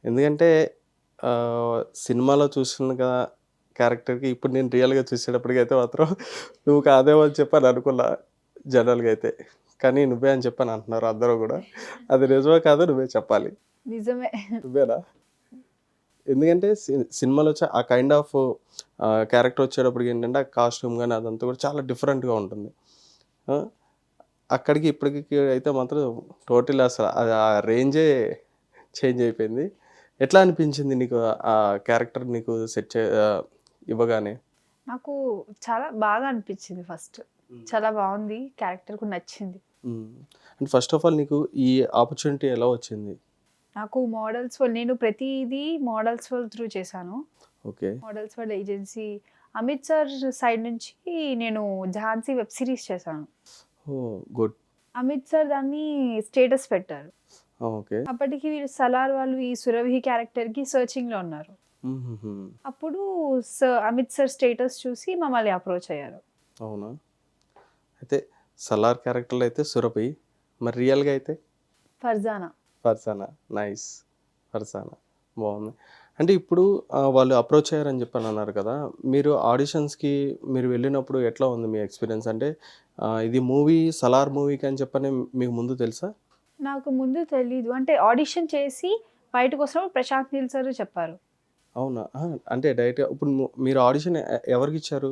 ఎందుకంటే సినిమాలో చూసిన క్యారెక్టర్‌కి ఇప్పుడు నేను రియల్‌గా చూసేటప్పటికైతే మాత్రం నువ్వు కాదేమో అని చెప్పని అనుకున్నా జనరల్‌గా అయితే. కానీ నువ్వే అని చెప్పని అంటున్నారు అందరూ గూడా. అది నిజమో కాదో నువ్వే చెప్పాలి. నిజమే. నువ్వేనా? ఎందుకంటే సినిమాలో ఆ కైండ్ ఆఫ్ క్యారెక్టర్ వచ్చేటప్పటికేంటంటే ఆ కాస్ట్యూమ్ గాని అదంతా కూడా చాలా డిఫరెంట్‌గా ఉంటుంది. ఆ! అక్కడికి ఇప్పటికి అయితే మాత్రం టోటల్ అసల అది ఆ రేంజే చేంజ్ అయిపోయింది. ఎట్లా అనిపించింది నీకు ఆ క్యారెక్టర్ నీకు ఇవ్వగానే? నాకు చాలా బాగా అనిపిచ్చింది ఫస్ట్. చాలా బావుంది. క్యారెక్టర్ కూడా నచ్చింది. హ్మ్. అండ్ ఫస్ట్ ఆఫ్ ఆల్ నీకు ఈ ఆపర్చునిటీ ఎలా వచ్చింది? నాకు మోడల్స్ వరల్డ్ నేను ప్రతీదీ మోడల్స్ వరల్డ్ త్రూ చేశాను. Okay. Models world agency Amit sir side నుంచి నేను 'ఝాన్సీ' వెబ్ సీరీస్ చేశాను. ఓహ్! గుడ్. అమిత్ సార్ దాన్ని స్టేటస్ పెట్టారు. ఆ! ఓకే. అప్పటికి వీళ్ళు 'సలార్' వాళ్ళు ఈ 'సురభి' క్యారెక్టర్‌కి సెర్చింగ్‌లో ఉన్నారు. హుహుహు. అప్పుడు అమిత్ సార్ స్టేటస్ చూసి మమ్మల్ని అప్రోచ్ అయ్యారు. అవునా? అయితే 'సలార్' క్యారెక్టర్‌లో అయితే 'సురభి'. మరి రియల్‌గా అయితే? ఫర్జానా. 'ఫర్సానా'. నైస్. 'ఫర్సానా' బావుంది. అంటే ఇప్పుడు వాళ్ళు అప్రోచ్ అయ్యారని చెప్పనన్నారు కదా! మీరు ఆడిషన్స్‌కి మీరు వెళ్ళినప్పుడు ఎట్లా ఉంది మీ ఎక్స్‌పీరియన్స్? అంటే ఇది మూవీ 'సలార్' మూవీకి అని చెప్పని మీకు ముందు తెలుసా? నాకు ముందు తెలీదు. అంటే ఆడిషన్ చేసి బయటకొచ్చినప్పుడు ప్రశాంత్ నీల్ సార్ చెప్పారు. అవునా? అంటే డైరెక్ట్‌గా ఇప్పుడు మీరు ఆడిషన్ ఎవరికిచ్చారు?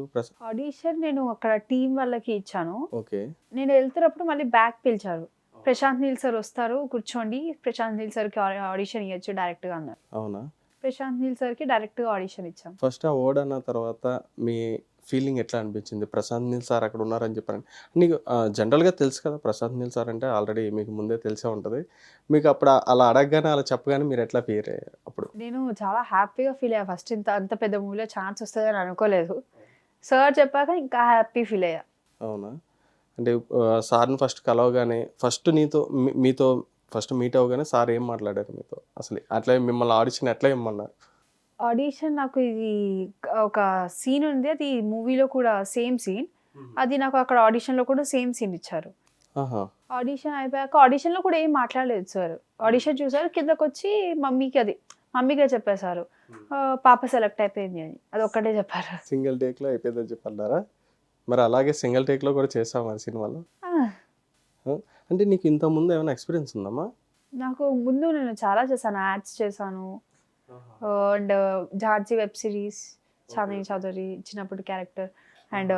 ఆడిషన్ నేను అక్కడ టీమ్ వాళ్ళకి ఇచ్చాను. ఓకే. నేను ఎళ్తున్నప్పుడు మళ్ళీ బ్యాక్ పిలిచారు. ప్రశాంత్ నీల్ సార్ వస్తారు కూర్చోండి. ప్రశాంత్ నీల్ సార్‌కి ఆడిషన్ ఇయ్యొచ్చు డైరెక్ట్‌గా అన్నారు. అవునా? ప్రశాంత్ నీల్ సార్‌కి డైరెక్ట్‌గా ఆడిషన్ ఇచ్చాం. ఫస్ట్ ఆ వర్డ్ అన్న తర్వాత మీ ఫీలింగ్ ఎట్లా అనిపించింది? ప్రశాంత్ నీల్ సార్ అక్కడ ఉన్నారని చెప్పారని. నీకు జనరల్‌గా తెలుసు కదా! ప్రశాంత్ నీల్ సార్ అంటే ఆల్రెడీ మీకు ముందే తెలిసే ఉంటది. మీకు అప్పుడు అలా అడగగానే, అలా చెప్పగానే మీరు ఎట్లా ఫీల్ అయ్యారు అప్పుడు? నేను చాలా హ్యాపీగా ఫీల్ అయ్యా. ఫస్ట్ అంత పెద్ద మూవీలో ఛాన్స్ వస్తదని అనుకోలేదు. సార్ చెప్పాక ఇంకా హ్యాపీ ఫీల్ అయ్యా. అవునా? అంటే సార్‌ని ఫస్ట్ కలవగానే ఫస్ట్ మీతో ఫస్ట్ మీట్ అవ్వగానే సార్ ఏం మాట్లాడారు మీతో? అసలు అట్లా మిమ్మల్ని ఆడిషన్ ఎట్లా ఇమ్మన్నారు? ఆడిషన్ నాకు ఇది ఒక సీన్ ఉంది. అది మూవీలో కూడా సేమ్ సీన్. అది నాకు అక్కడ ఆడిషన్‌లో కూడా సేమ్ సీన్ ఇచ్చారు. ఆహా! ఆడిషన్ అయిపోయాక ఆడిషన్‌లో కూడా ఏం మాట్లాడలేదు సార్. ఆడిషన్ చూసారు. కిందకొచ్చి మమ్మీకే చెప్పేసారు. పాప సెలెక్ట్ అయిపోయింది అని. అదొక్కటే చెప్పారు. సింగిల్ టేక్‌లో అయిపోయిందని చెప్పి అన్నారా? మరి అలాగే సింగిల్ టేక్‌లో కూడా చేసావా మరి సినిమాలో? ఆ! ఆ! అంటే నీకు ఇంతకు ముందు ఏమైనా ఎక్స్‌పీరియన్స్ ఉందమ్మా? నాకు ముందు నేను చాలా చేశాను. యాడ్స్ చేశాను. And 'Jhansi' web series, 'Chandini Chowdary' చిన్నప్పుడు క్యారెక్టర్ అండ్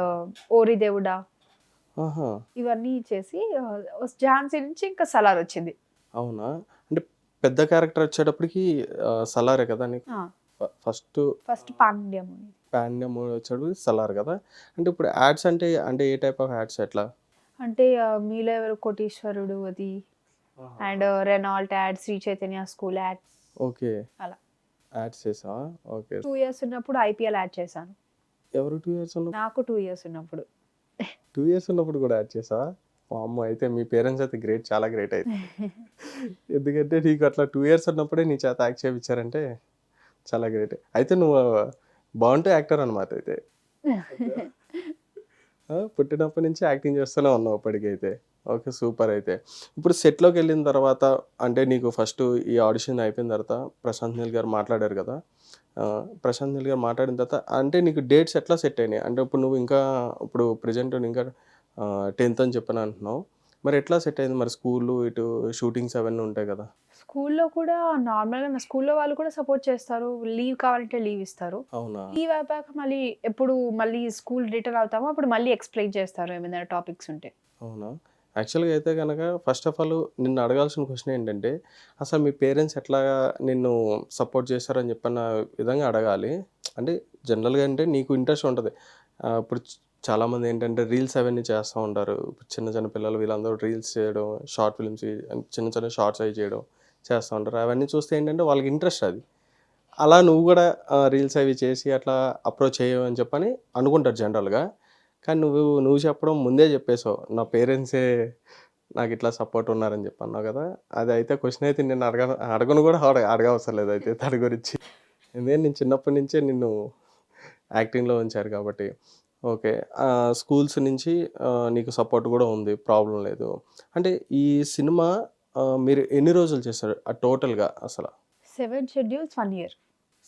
'ఓరి దేవుడా' ఆహా! ఇవన్నీ చేసి 'ఝాన్సీ' నుంచి ఇంకా 'సలార్' వచ్చింది. అవునా? అంటే పెద్ద క్యారెక్టర్ వచ్చేటప్పటికి 'సలారే' కదా నీకు? ఆ! First first 'Pandya' movie. Pan India movie వచ్చేటప్పటికి 'సలార్' కదా! అంటే ఇప్పుడు యాడ్స్ అంటే ఏ టైప్ ఆఫ్ యాడ్స్ ఎట్లా? అంటే 'మీలో ఎవరు కోటీశ్వరుడు' అది and 'Renault' ad, 'Sri Chaitanya school' ads okay. అలా. యాడ్స్ చేసావా? ఓకే. 2 ఇయర్స్ ఉన్నప్పుడు ఐపీఎల్ యాడ్ చేశాను. ఎవరు 2 ఇయర్స్ ఉన్నప్పుడు? నాకు 2 ఇయర్స్ ఉన్నప్పుడు. 2 ఇయర్స్ ఉన్నప్పుడు కూడా యాడ్ చేసావా? వామ్మో! అయితే మీ పేరెంట్స్ అయితే గ్రేట్. చాలా గ్రేట్ అయితే. ఎందుకంటే నీకు అట్లా 2 ఇయర్స్ ఉన్నప్పుడే నీ చేత యాక్ట్ చేపిచ్చారంటే చాలా గ్రేటే. అయితే నువ్వు బావుంటే యాక్టర్ అనమాట అయితే. పుట్టినప్పటి నుంచి యాక్టింగ్ చేస్తూనే ఉన్నావు ఇప్పటికైతే. ఓకే. సూపర్ అయితే. ఇప్పుడు సెట్‌లోకెళ్ళిన తర్వాత అంటే నీకు ఫస్ట్ ఈ ఆడిషన్ అయిపోయిన తర్వాత ప్రశాంత్ నీల్ గారు మాట్లాడారు కదా! ప్రశాంత్ నీల్ గారు మాట్లాడిన తర్వాత అంటే నీకు డేట్స్ ఎట్లా సెట్ అయినాయి? అంటే ఇప్పుడు నువ్వు ఇంకా ఇప్పుడు ప్రెజెంట్ ఇంకా 10థ్ అని చెప్పని అంటున్నావు. మరి ఎట్లా సెట్ అయింది? మరి స్కూలు ఇటు షూటింగ్స్ అవన్నీ ఉంటాయి కదా! స్కూల్లో కూడా నార్మల్‌గా నా స్కూల్లో వాళ్ళు కూడా సపోర్ట్ చేస్తారు. లీవ్ కావాలంటే లీవ్ ఇస్తారు. అవునా? లీవ్ అయిపోయాక మళ్ళీ స్కూల్ రిటర్న్ అవుతామో అప్పుడు మళ్ళీ ఎక్స్‌ప్లెయిన్ చేస్తారు ఏమైనా టాపిక్స్ ఉంటే. అవునా? యాక్చువల్‌గా అయితే గనక ఫస్ట్ ఆఫ్ ఆల్ నిన్ను అడగాల్సిన క్వెషన్ ఏంటంటే, అసలు మీ పేరెంట్స్ ఎట్లాగా నిన్ను సపోర్ట్ చేశారని చెప్పన్న విధంగా అడగాలి. అంటే జనరల్‌గా అంటే నీకు ఇంట్రెస్ట్ ఉంటది. ఇప్పుడు చాలామంది ఏంటంటే రీల్స్ అవన్నీ చేస్తా ఉంటారు. చిన్న చిన్న పిల్లలు వీళ్ళందరూ రీల్స్ చేయడం, షార్ట్ ఫిల్మ్స్ చిన్న చిన్న షార్ట్స్ అవి చేయడం చేస్తా ఉంటారు. అవన్నీ చూస్తే ఏంటంటే వాళ్ళకి ఇంట్రెస్ట్ అది. అలా నువ్వు గూడా రీల్స్ అవి చేసి అట్లా అప్రోచ్ అయ్యావు అని చెప్పని అనుకుంటారు జనరల్‌గా. కానీ నువ్వు చెప్పడం ముందే చెప్పేసావు. నా పేరెంట్సే నాకిట్లా సపోర్ట్ ఉన్నారని చెప్పి అన్నావు గదా! అదైతే క్వెషన్ అయితే నేను అడగను గూడా అడగవసరం లేదయితే దాని గురించి. ఎందుకంటే నేను చిన్నప్పటి నుంచే నిన్ను యాక్టింగ్‌లో ఉంచారు కాబట్టి. ఓకే. స్కూల్స్ నుంచి నీకు సపోర్ట్ గూడా ఉంది. ప్రాబ్లమ్ లేదు. అంటే ఈ సినిమా మీరు ఎన్ని రోజులు చేశారు టోటల్‌గా అసల? 7 షెడ్యూల్స్ 1 ఇయర్.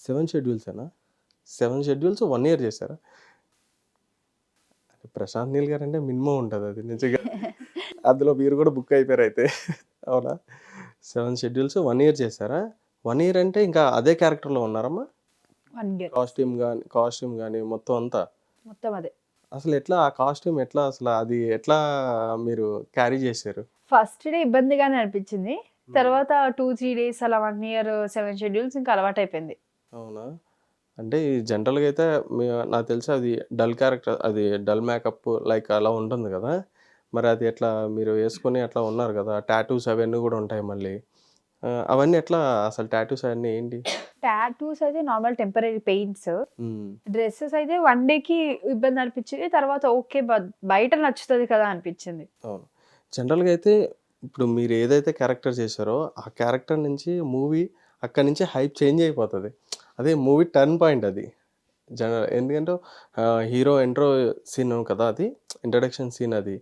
7 షెడ్యూల్సేనా? 7 షెడ్యూల్స్ 1 ఇయర్ చేశారా? ప్రశాంత్ నీల్ గారంటే మినిమమ్ ఉంటది అది నిజంగా. అందులో మీరు కూడా బుక్ అయిపోయారైతే. అవునా? 7 షెడ్యూల్స్ 1 ఇయర్ చేశారా? 1 ఇయర్ అంటే ఇంకా అదే క్యారెక్టర్‌లో ఉన్నారమ్మా? 1 ఇయర్ కాస్ట్యూమ్ గాని మొత్తం అంతా? మొత్తం అదే. అసలు ఎట్లా ఆ కాస్ట్యూమ్ ఎట్లా అసలు అది ఎట్లా మీరు క్యారీ చేశారు? ఫస్ట్ డే ఇబ్బందిగానే అనిపించింది. తర్వాత 2, 3 డేస్ అలా 1 ఇయర్ 7 షెడ్యూల్స్ ఇంకా అలవాటయిపోయింది. అవునా? అంటే ఈ జనరల్‌గా అయితే నాకు తెలిసి అది డల్ క్యారెక్టర్, అది డల్ మేకప్ లైక్ అలా ఉంటుంది కదా! మరి అది ఎట్లా మీరు వేసుకొని అట్లా ఉన్నారు కదా! టాటూస్ అవన్నీ కూడా ఉంటాయి మళ్ళీ. అవన్నీ ఎట్లా అసలు టాటూస్ అవన్నీ ఏంటి? టాటూస్ అయితే నార్మల్ టెంపరరీ పెయింట్స్. హ్మ్. డ్రెసెస్ అయితే 1 డేకి ఇబ్బంది అనిపించింది. తర్వాత ఓకే బయట నచ్చుతది కదా అనిపించింది. అవును. జనరల్‌గా అయితే ఇప్పుడు మీరు ఏదైతే క్యారెక్టర్ చేశారో ఆ క్యారెక్టర్ నుంచి మూవీ అక్కడి నుంచి హైప్ చేంజ్ అయిపోతది. అదే మూవీ టర్న్ పాయింట్ అది. ఎందుకంటే హీరో ఇంట్రో సీన్ కదా అది. ఇంట్రడక్షన్ సీన్ అది.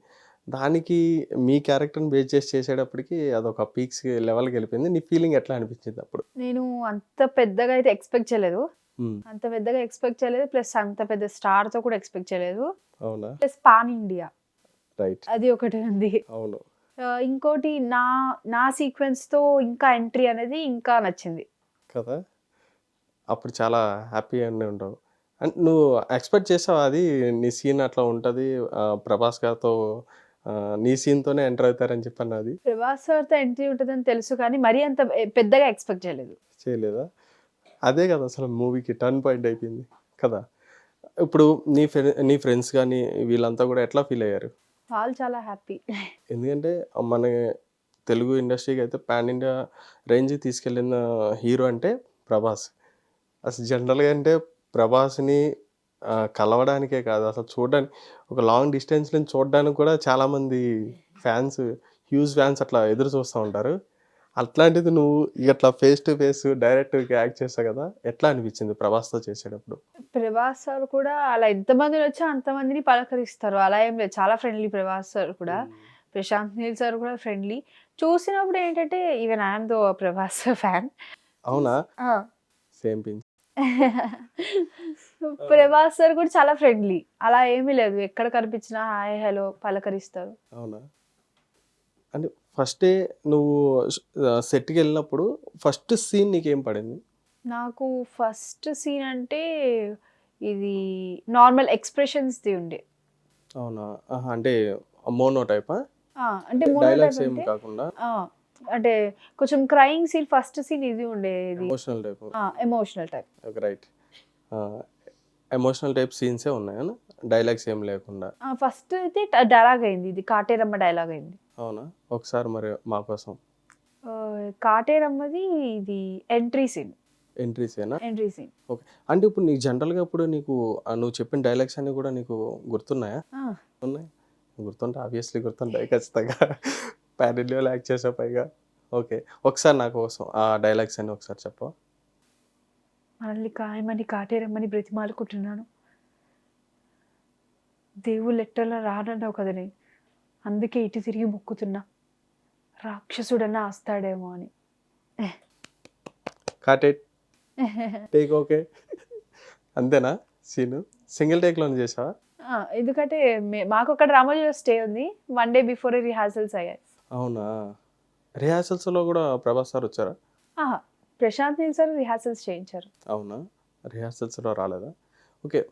దానికి మీ క్యారెక్టర్‌ని బేస్ చేసి చేసేటప్పటికి అదొక పీక్స్ లెవెల్‌కి వెళ్ళిపోయింది. నీ ఫీలింగ్ ఎట్లా అనిపించింది అప్పుడు? నేను అంత పెద్దగా అయితే ఎక్స్‌పెక్ట్ చేయలేదు. హ్మ్. అంత పెద్దగా ఎక్స్‌పెక్ట్ చేయలేదు. ప్లస్ అంత పెద్ద స్టార్‌తో కూడా ఎక్స్‌పెక్ట్ చేయలేదు. అవునా? Plus pan India right. అది ఒకటి ఉంది. అవును. ఇంకోటి నా నా సీక్వెన్స్‌తో ఇంకా ఎంట్రీ అనేది ఇంకా నచ్చింది. కదా! అప్పుడు చాలా హ్యాపీగా ఉండి ఉంటావు. నువ్వు ఎక్స్‌పెక్ట్ చేసావా అది నీ సీన్ అట్లా ఉంటది. ప్రభాస్ గారితో నీ సీన్‌తోనే ఎంటర్ అవుతారని చెప్పన్నది? ప్రభాస్ సార్‌తో ఎంట్రీ ఉంటదని తెలుసు కానీ మరీ అంత పెద్దగా ఎక్స్‌పెక్ట్ చేయలేదు. చేయలేదా? అదే కదా అసలు మూవీకి టర్న్ పాయింట్ అయిపోయింది కదా! ఇప్పుడు నీ ఫ్రెండ్స్ గాని వీళ్ళంతా కూడా ఎట్లా ఫీల్ అయ్యారు? వాళ్ళు చాలా హ్యాపీ. ఎందుకంటే మన తెలుగు ఇండస్ట్రీకి అయితే పాన్ ఇండియా రేంజ్‌కి తీసుకెళ్ళిన హీరో అంటే ప్రభాస్. అసలు జనరల్‌గా అంటే ప్రభాస్‌ని కలవడానికే కాదు అసలు చూడడానికి ఒక లాంగ్ డిస్టెన్స్ నుంచి చూడడానికి కూడా చాలామంది ఫ్యాన్స్, హ్యూజ్ ఫ్యాన్స్ అట్లా ఎదురు చూస్తా ఉంటారు. అట్లాంటిది నువ్వు ఇట్లా ఫేస్ టు ఫేస్ డైరెక్ట్‌గా యాక్ట్ చేసావు కదా! ఎట్లా అనిపించింది ప్రభాస్‌తో చేసేటప్పుడు? ప్రభాస్ సార్ కూడా అలా ఎంతమందిని వచ్చా అంతమందిని పలకరిస్తారు. అలా ఏం లేదు. చాలా ఫ్రెండ్లీ ప్రభాస్ సార్ కూడా. ప్రశాంత్ నీల్ సార్ కూడా ఫ్రెండ్లీ. చూసినప్పుడు ఏంటంటే even I am the Prabhas fan. అవునా? ఆ! Same pinch. ప్రభాస్ సార్ కూడా చాలా ఫ్రెండ్లీ. అలా ఏమీ లేదు. ఎక్కడ కనిపించినా హాయ్, హలో పలకరిస్తారు. అవునా? అంటే ఫస్ట్ డే నువ్వు సెట్‌కెళ్ళినప్పుడు ఫస్ట్ సీన్ నీకేం పడింది? నాకు ఫస్ట్ సీన్ అంటే ఇది నార్మల్ ఎక్స్‌ప్రెషన్స్‌ది ఉండే. అవునా? ఆహా! అంటే మోనో టైపా? అంటే మోనో టైప్ డైలాగ్స్ ఏమి అంటే కాకుండా అంటే కొంచెం క్రయింగ్ సీన్ ఫస్ట్ సీన్ ఇది ఉండేది. Emotional type. Emotional type. Okay. Right. ఆ! ఎమోషనల్ టైప్ సీన్సే ఉన్నాయా? డైలాగ్స్ ఏమి లేకుండా. ఫస్ట్ అయితే డైలాగ్ అయింది. ఇది కాటేరమ్మ డైలాగ్ అయింది. అవునా? ఒకసారి మరి మా కోసం కాటేరమ్మది ఇది ఎంట్రీ సీన్. ఎంట్రీసేనా? Entry scene. ఓకే. అంటే ఇప్పుడు నీకు జనరల్‌గా ఇప్పుడు నీకు నువ్వు చెప్పిన డైలాగ్స్ అన్నీ కూడా నీకు గుర్తున్నాయా? ఉన్నాయి. గుర్తుంటే ఆబ్వియస్లీ గుర్తుంటాయి ఖచ్చితంగా. పాన్ ఇండియాలో యాక్ట్ చేసావు పైగా. ఓకే. ఒకసారి నా కోసం ఆ డైలాగ్స్ అన్నీ ఒకసారి చెప్పవా? మనల్ని ఖాయమని కాటేరమ్మని బ్రతిమాలుకుంటున్నాను. దేవుళ్ళు ఎట్టలా రానన్నావు కదనే. అందుకే ఇటు తిరిగి మొక్కుతున్నా. రాక్షసుడన్నా వస్తాడేమో అని. Cut it. Take okay. అంతేనా సీను? సింగిల్ టేక్‌లోనే చేసావా? ఎందుకంటే మాకొక్కడ రామోజీలో స్టే ఉంది. 1 డే బిఫోరే రిహార్సల్స్ అయ్యాయి. అవునా? రిహార్సల్స్‌లో కూడా ప్రభాస్ సార్ వచ్చారా? ఆహా! ప్రశాంత్ నీల్ సార్ రిహార్సల్స్ చేయించారు. అవునా? రిహార్సల్స్‌లో రాలేదా? ఓకే.